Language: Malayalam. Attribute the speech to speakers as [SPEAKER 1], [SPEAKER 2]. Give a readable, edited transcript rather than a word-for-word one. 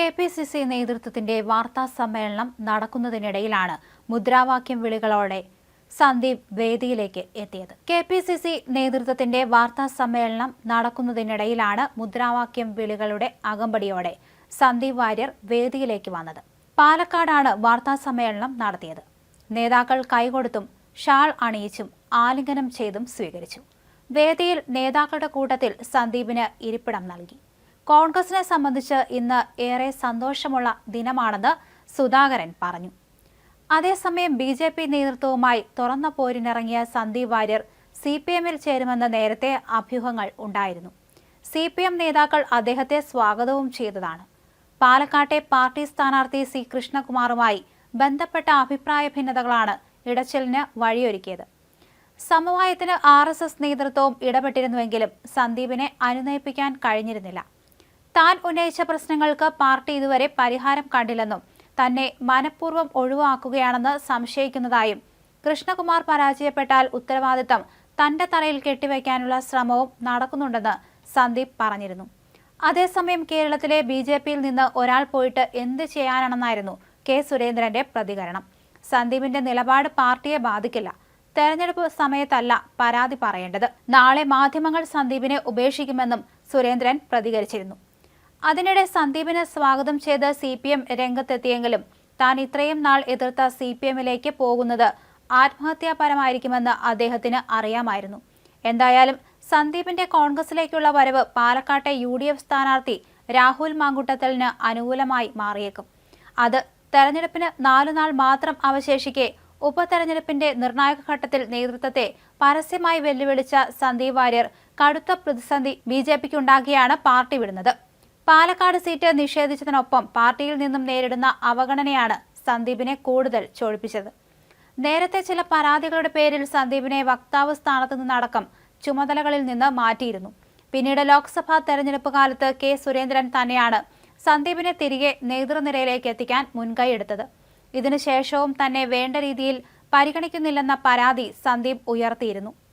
[SPEAKER 1] കെ.പി.സി.സി നേതൃത്വത്തിന്റെ വാർത്താ സമ്മേളനം നടക്കുന്നതിനിടയിലാണ് മുദ്രാവാക്യം വിളികളോടെ സന്ദീപ് വേദിയിലേക്ക് എത്തിയത്. കെ.പി.സി.സി നേതൃത്വത്തിന്റെ വാർത്താ സമ്മേളനം നടക്കുന്നതിനിടയിലാണ് മുദ്രാവാക്യം വിളികളുടെ അകമ്പടിയോടെ സന്ദീപ് വാര്യർ വേദിയിലേക്ക് വന്നത്. പാലക്കാടാണ് വാർത്താ സമ്മേളനം നടത്തിയത്. നേതാക്കൾ കൈകൊടുത്തും ഷാൾ അണിയിച്ചും ആലിംഗനം ചെയ്തും സ്വീകരിച്ചു. വേദിയിൽ നേതാക്കളുടെ കൂട്ടത്തിൽ സന്ദീപിന് ഇരിപ്പിടം നൽകി. കോൺഗ്രസിനെ സംബന്ധിച്ച് ഇന്ന് ഏറെ സന്തോഷമുള്ള ദിനമാണെന്ന് സുധാകരൻ പറഞ്ഞു. അതേസമയം ബി.ജെ.പി നേതൃത്വവുമായി തുറന്ന പോരിനിറങ്ങിയ സന്ദീപ് വാര്യർ CPM-ൽ ചേരുമെന്ന് നേരത്തെ അഭ്യൂഹങ്ങൾ ഉണ്ടായിരുന്നു. CPM നേതാക്കൾ അദ്ദേഹത്തെ സ്വാഗതവും ചെയ്തതാണ്. പാലക്കാട്ടെ പാർട്ടി സ്ഥാനാർത്ഥി C. കൃഷ്ണകുമാറുമായി ബന്ധപ്പെട്ട അഭിപ്രായ ഭിന്നതകളാണ് ഇടച്ചിലിന് വഴിയൊരുക്കിയത്. സമവായത്തിന് RSS നേതൃത്വവും ഇടപെട്ടിരുന്നുവെങ്കിലും സന്ദീപിനെ അനുനയിപ്പിക്കാൻ കഴിഞ്ഞിരുന്നില്ല. താൻ ഉന്നയിച്ച പ്രശ്നങ്ങൾക്ക് പാർട്ടി ഇതുവരെ പരിഹാരം കണ്ടില്ലെന്നും തന്നെ മനഃപൂർവ്വം ഒഴിവാക്കുകയാണെന്ന് സംശയിക്കുന്നതായും കൃഷ്ണകുമാർ പരാജയപ്പെട്ടാൽ ഉത്തരവാദിത്തം തന്റെ തലയിൽ കെട്ടിവയ്ക്കാനുള്ള ശ്രമവും നടക്കുന്നുണ്ടെന്ന് സന്ദീപ് പറഞ്ഞിരുന്നു. അതേസമയം കേരളത്തിലെ ബി.ജെ.പിയിൽ നിന്ന് ഒരാൾ പോയിട്ട് എന്ത് ചെയ്യാനാണെന്നായിരുന്നു കെ. സുരേന്ദ്രന്റെ പ്രതികരണം. സന്ദീപിന്റെ നിലപാട് പാർട്ടിയെ ബാധിക്കില്ല. തെരഞ്ഞെടുപ്പ് സമയത്തല്ല പരാതി പറയേണ്ടത്. നാളെ മാധ്യമങ്ങൾ സന്ദീപിനെ ഉപേക്ഷിക്കുമെന്നും സുരേന്ദ്രൻ പ്രതികരിച്ചിരുന്നു. അതിനിടെ സന്ദീപിനെ സ്വാഗതം ചെയ്ത് CPM രംഗത്തെത്തിയെങ്കിലും താൻ ഇത്രയും നാൾ എതിർത്ത CPM-ലേക്ക് പോകുന്നത് ആത്മഹത്യാപരമായിരിക്കുമെന്ന് അദ്ദേഹത്തിന് അറിയാമായിരുന്നു. എന്തായാലും സന്ദീപിന്റെ കോൺഗ്രസിലേക്കുള്ള വരവ് പാലക്കാട്ടെ UDF സ്ഥാനാർത്ഥി രാഹുൽ മാങ്കൂട്ടത്തലിന് അനുകൂലമായി മാറിയേക്കും. അത് തെരഞ്ഞെടുപ്പിന് 4 നാൾ മാത്രം അവശേഷിക്കെ ഉപതെരഞ്ഞെടുപ്പിന്റെ നിർണായക ഘട്ടത്തിൽ നേതൃത്വത്തെ പരസ്യമായി വെല്ലുവിളിച്ച സന്ദീപ് വാര്യർ കടുത്ത പ്രതിസന്ധി ബി.ജെ.പിക്കുണ്ടാക്കിയാണ് പാർട്ടി വിടുന്നത്. പാലക്കാട് സീറ്റ് നിഷേധിച്ചതിനൊപ്പം പാർട്ടിയിൽ നിന്നും നേരിടുന്ന അവഗണനയാണ് സന്ദീപിനെ കൂടുതൽ ചൊടിപ്പിച്ചത്. നേരത്തെ ചില പരാതികളുടെ പേരിൽ സന്ദീപിനെ വക്താവ് സ്ഥാനത്ത് നിന്നടക്കം ചുമതലകളിൽ നിന്ന് മാറ്റിയിരുന്നു. പിന്നീട് ലോക്സഭാ തെരഞ്ഞെടുപ്പ് കാലത്ത് കെ. സുരേന്ദ്രൻ തന്നെയാണ് സന്ദീപിനെ തിരികെ നേതൃനിരയിലേക്ക് എത്തിക്കാൻ മുൻകൈയെടുത്തത്. ഇതിനുശേഷവും തന്നെ വേണ്ട രീതിയിൽ പരിഗണിക്കുന്നില്ലെന്ന പരാതി സന്ദീപ് ഉയർത്തിയിരുന്നു.